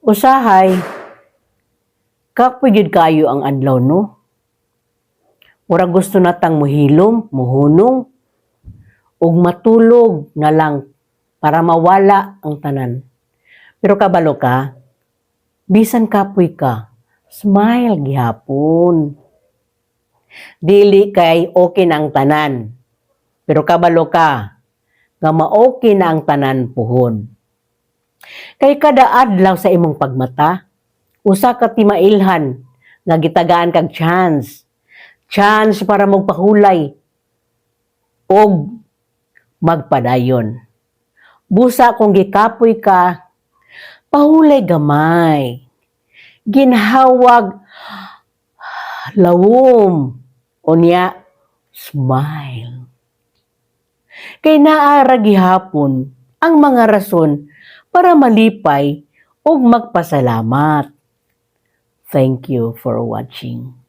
Usahay, kapag kayo ang adlaw, no? Ura gusto natang muhilom, muhunong, ug matulog na lang para mawala ang tanan. Pero kabalo ka, bisan kapoy ka, smile gihapon. Dili kay okay na ang tanan. Pero kabalo ka, nga ma-okay na ang tanan puhon. Kay kada adlaw sa imong pagmata, usa ka timailhan nga gitagaan kag chance. Chance para magpahulay og magpadayon. Busa kung gikapoy ka, pahulay gamay. Ginhawag lawom unya smile. Kay naara gihapon ang mga rason para malipay ug magpasalamat. Thank you for watching.